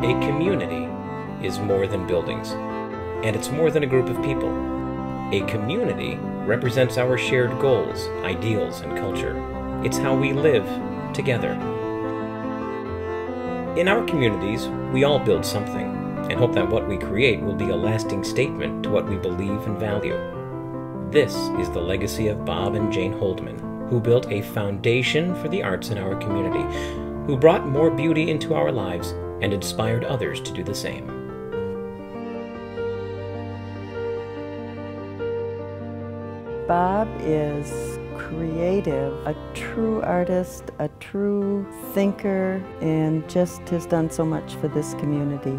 A community is more than buildings, and it's more than a group of people. A community represents our shared goals, ideals, and culture. It's how we live together. In our communities, we all build something, and hope that what we create will be a lasting statement to what we believe and value. This is the legacy of Bob and Jane Holdeman, who built a foundation for the arts in our community, who brought more beauty into our lives and inspired others to do the same. Bob is creative, a true artist, a true thinker, and just has done so much for this community.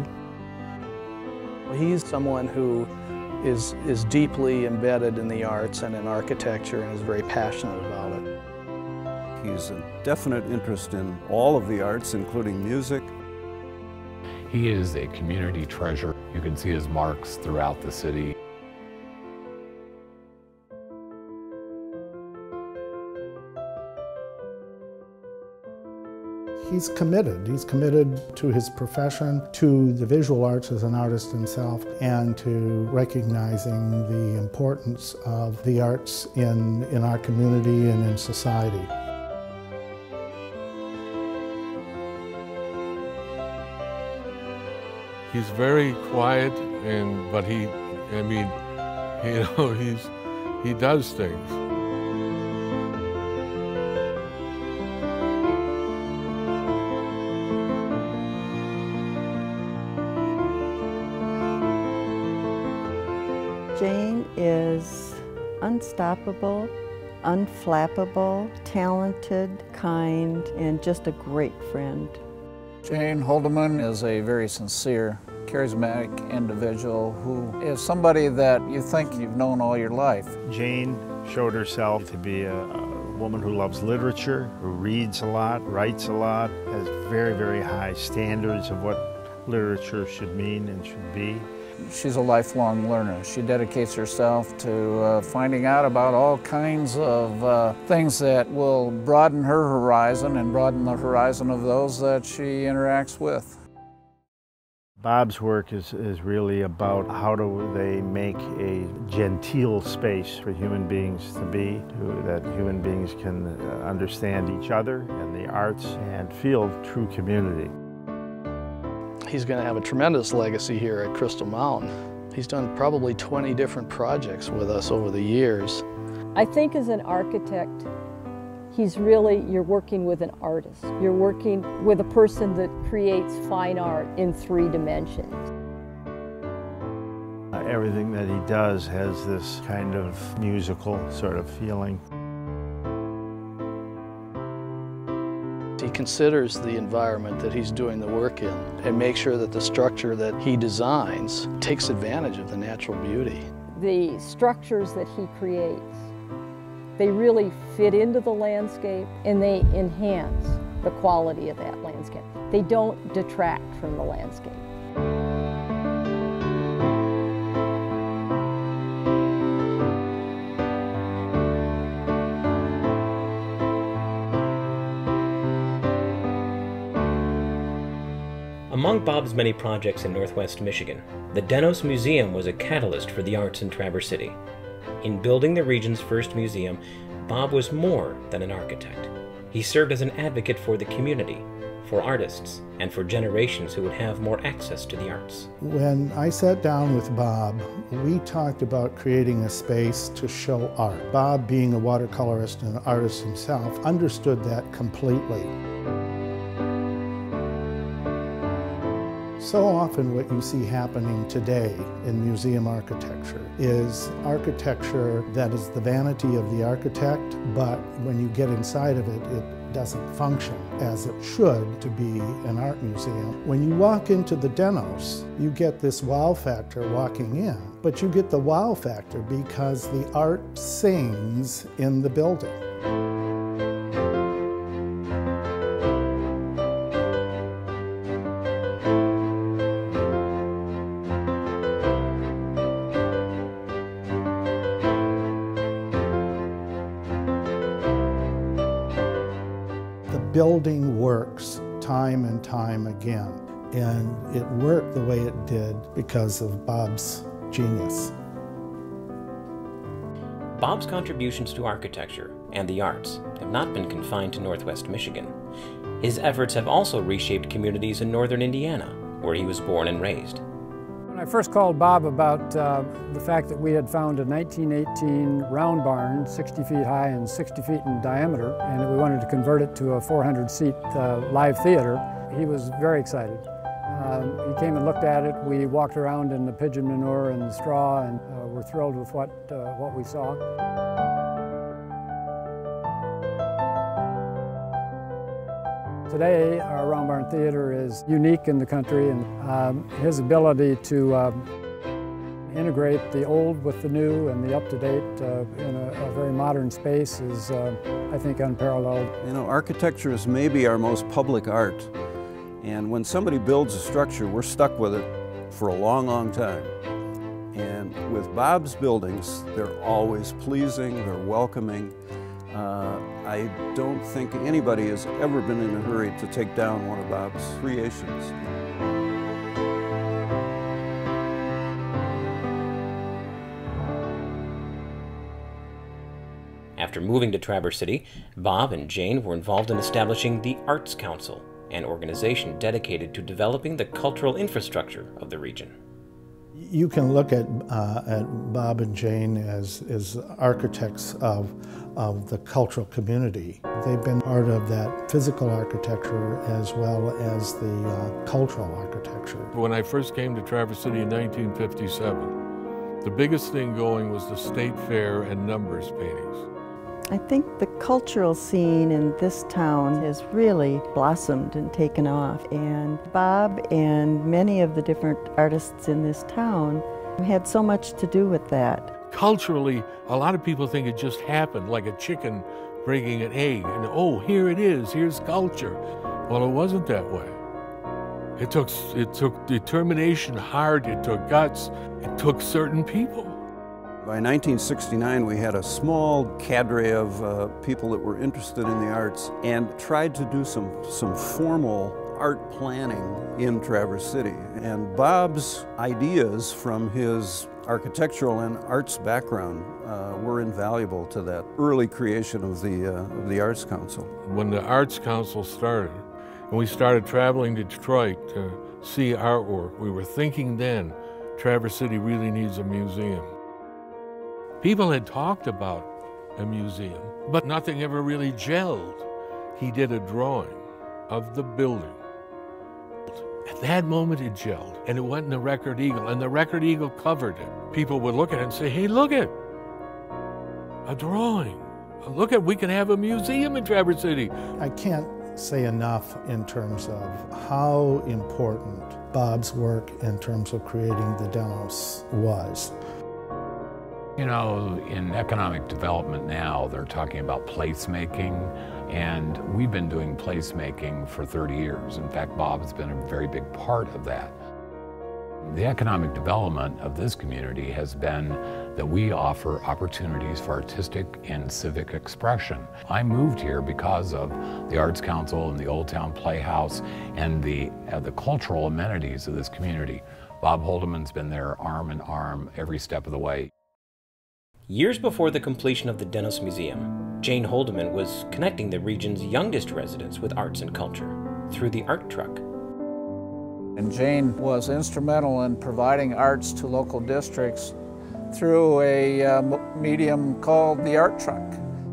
He's someone who is deeply embedded in the arts and in architecture and is very passionate about it. He's a definite interest in all of the arts, including music. He is a community treasure. You can see his marks throughout the city. He's committed. He's committed to his profession, to the visual arts as an artist himself, and to recognizing the importance of the arts in our community and in society. He's very quiet, but he does things. Jane is unstoppable, unflappable, talented, kind, and just a great friend. Jane Holdeman is a very sincere, charismatic individual who is somebody that you think you've known all your life. Jane showed herself to be a woman who loves literature, who reads a lot, writes a lot, has very, very high standards of what literature should mean and should be. She's a lifelong learner. She dedicates herself to finding out about all kinds of things that will broaden her horizon and broaden the horizon of those that she interacts with. Bob's work is really about how do they make a genteel space for human beings to be, that human beings can understand each other and the arts and feel true community. He's going to have a tremendous legacy here at Crystal Mountain. He's done probably 20 different projects with us over the years. I think as an architect, you're working with an artist. You're working with a person that creates fine art in 3 dimensions. Everything that he does has this kind of musical sort of feeling. He considers the environment that he's doing the work in and makes sure that the structure that he designs takes advantage of the natural beauty. The structures that he creates, they really fit into the landscape and they enhance the quality of that landscape. They don't detract from the landscape. Among Bob's many projects in Northwest Michigan, the Denos Museum was a catalyst for the arts in Traverse City. In building the region's first museum, Bob was more than an architect. He served as an advocate for the community, for artists, and for generations who would have more access to the arts. When I sat down with Bob, we talked about creating a space to show art. Bob, being a watercolorist and an artist himself, understood that completely. So often what you see happening today in museum architecture is architecture that is the vanity of the architect, but when you get inside of it, it doesn't function as it should to be an art museum. When you walk into the Denos, you get this wow factor walking in, but you get the wow factor because the art sings in the building. building works time and time again. And it worked the way it did because of Bob's genius. Bob's contributions to architecture and the arts have not been confined to Northwest Michigan. His efforts have also reshaped communities in northern Indiana, where he was born and raised. When I first called Bob about the fact that we had found a 1918 round barn, 60 feet high and 60 feet in diameter, and that we wanted to convert it to a 400-seat live theater, he was very excited. He came and looked at it. We walked around in the pigeon manure and the straw, and were thrilled with what we saw. Today, our Round Barn Theater is unique in the country, and his ability to integrate the old with the new and the up-to-date in a very modern space is, I think, unparalleled. You know, architecture is maybe our most public art. And when somebody builds a structure, we're stuck with it for a long, long time. And with Bob's buildings, they're always pleasing, they're welcoming. I don't think anybody has ever been in a hurry to take down one of Bob's creations. After moving to Traverse City, Bob and Jane were involved in establishing the Arts Council, an organization dedicated to developing the cultural infrastructure of the region. You can look at Bob and Jane as architects of the cultural community. They've been part of that physical architecture as well as the cultural architecture. When I first came to Traverse City in 1957, the biggest thing going was the State Fair and numbers paintings. I think the cultural scene in this town has really blossomed and taken off, and Bob and many of the different artists in this town had so much to do with that. Culturally, a lot of people think it just happened, like a chicken breaking an egg, and oh, here it is, here's culture. Well, it wasn't that way. It took determination, heart, it took guts, it took certain people. By 1969, we had a small cadre of people that were interested in the arts and tried to do some formal art planning in Traverse City. And Bob's ideas from his architectural and arts background were invaluable to that early creation of the Arts Council. When the Arts Council started, and we started traveling to Detroit to see artwork, we were thinking then, Traverse City really needs a museum. People had talked about a museum, but nothing ever really gelled. He did a drawing of the building. At that moment it gelled, and it went in the Record Eagle, and the Record Eagle covered it. People would look at it and say, hey, look at a drawing. Look at, we can have a museum in Traverse City. I can't say enough in terms of how important Bob's work in terms of creating the demos was. You know, in economic development now, they're talking about placemaking, and we've been doing placemaking for 30 years. In fact, Bob has been a very big part of that. The economic development of this community has been that we offer opportunities for artistic and civic expression. I moved here because of the Arts Council and the Old Town Playhouse and the cultural amenities of this community. Bob Holdeman's been there arm in arm every step of the way. Years before the completion of the Dennis Museum, Jane Holdeman was connecting the region's youngest residents with arts and culture through the Art Truck. And Jane was instrumental in providing arts to local districts through a medium called the Art Truck.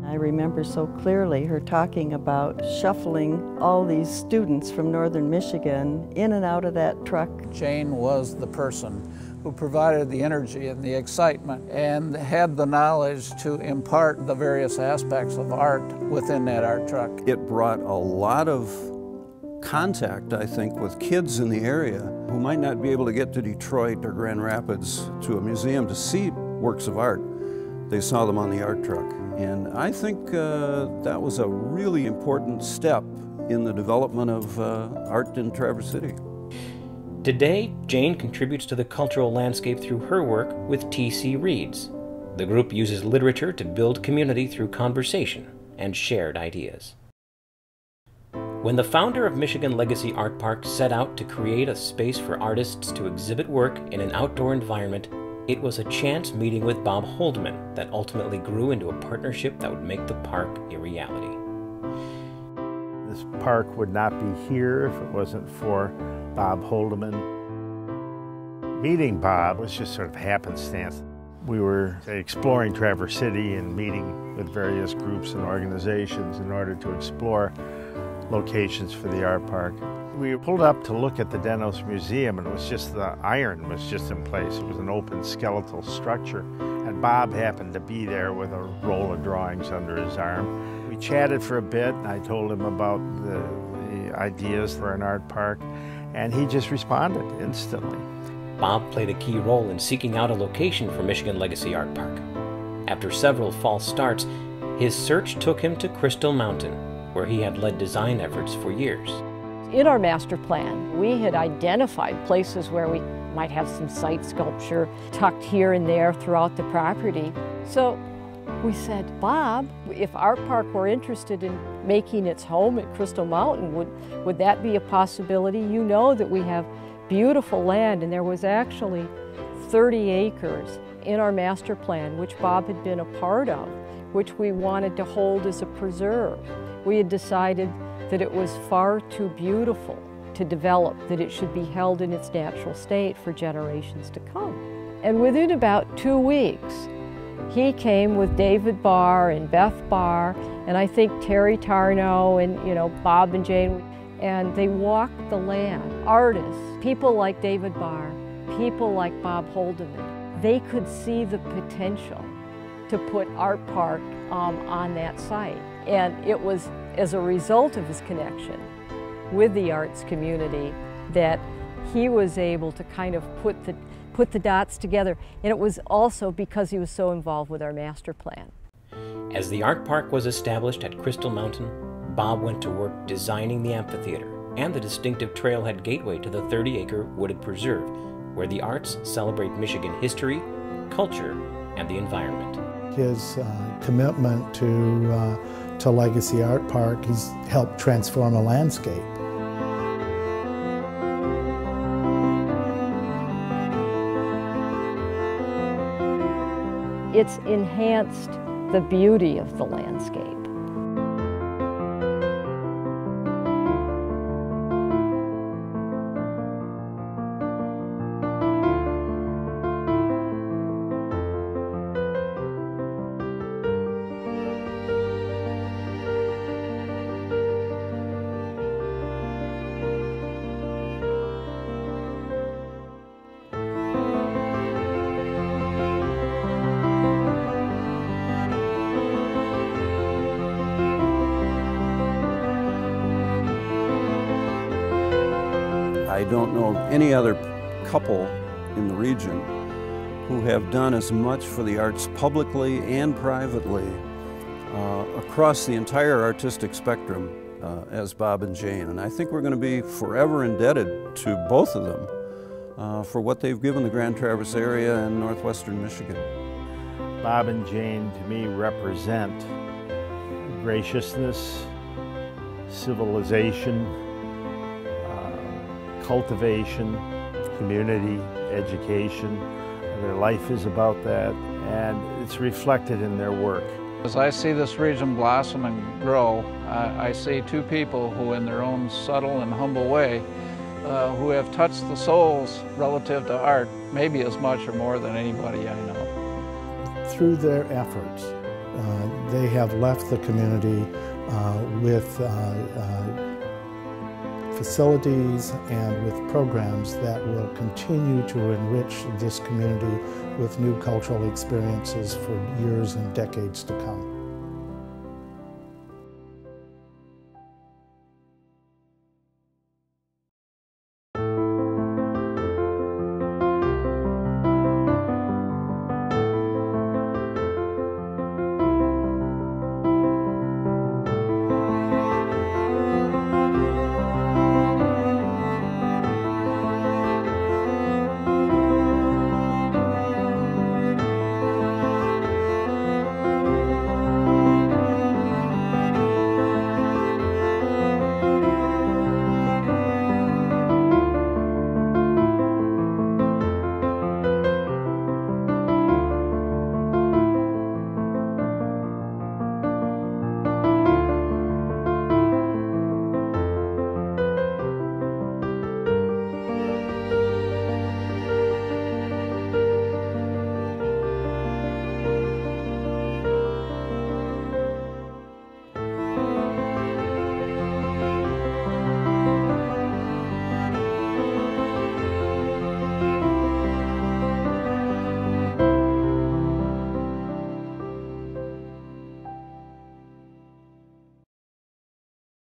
I remember so clearly her talking about shuffling all these students from northern Michigan in and out of that truck. Jane was the person who provided the energy and the excitement and had the knowledge to impart the various aspects of art within that art truck. It brought a lot of contact, I think, with kids in the area who might not be able to get to Detroit or Grand Rapids to a museum to see works of art. They saw them on the art truck. And I think that was a really important step in the development of art in Traverse City. Today, Jane contributes to the cultural landscape through her work with T.C. Reads. The group uses literature to build community through conversation and shared ideas. When the founder of Michigan Legacy Art Park set out to create a space for artists to exhibit work in an outdoor environment, it was a chance meeting with Bob Holdeman that ultimately grew into a partnership that would make the park a reality. This park would not be here if it wasn't for Bob Holdeman. Meeting Bob was just sort of happenstance. We were exploring Traverse City and meeting with various groups and organizations in order to explore locations for the art park. We pulled up to look at the Denos Museum, and it was just the iron was just in place. It was an open skeletal structure, and Bob happened to be there with a roll of drawings under his arm. We chatted for a bit, and I told him about the ideas for an art park, and he just responded instantly. Bob played a key role in seeking out a location for Michigan Legacy Art Park. After several false starts, his search took him to Crystal Mountain, where he had led design efforts for years. In our master plan, we had identified places where we might have some site sculpture tucked here and there throughout the property. So we said, Bob, if our park were interested in making its home at Crystal Mountain, would that be a possibility? You know that we have beautiful land, and there was actually 30 acres in our master plan, which Bob had been a part of, which we wanted to hold as a preserve. We had decided that it was far too beautiful to develop, that it should be held in its natural state for generations to come. And within about 2 weeks, he came with David Barr and Beth Barr, and I think Terry Tarnow and Bob and Jane, and they walked the land. Artists, people like David Barr, people like Bob Holdeman, they could see the potential to put Art Park on that site. And it was as a result of his connection with the arts community that he was able to kind of put the dots together. And it was also because he was so involved with our master plan. As the art park was established at Crystal Mountain, Bob went to work designing the amphitheater and the distinctive trailhead gateway to the 30-acre wooded preserve, where the arts celebrate Michigan history, culture, and the environment. His commitment to Legacy Art Park, he's helped transform a landscape. It's enhanced the beauty of the landscape. I don't know of any other couple in the region who have done as much for the arts publicly and privately across the entire artistic spectrum as Bob and Jane. And I think we're going to be forever indebted to both of them for what they've given the Grand Traverse area and northwestern Michigan. Bob and Jane, to me, represent graciousness, civilization, cultivation, community, education. Their life is about that, and it's reflected in their work. As I see this region blossom and grow, I see two people who, in their own subtle and humble way, who have touched the souls relative to art, maybe as much or more than anybody I know. Through their efforts, they have left the community with facilities and with programs that will continue to enrich this community with new cultural experiences for years and decades to come.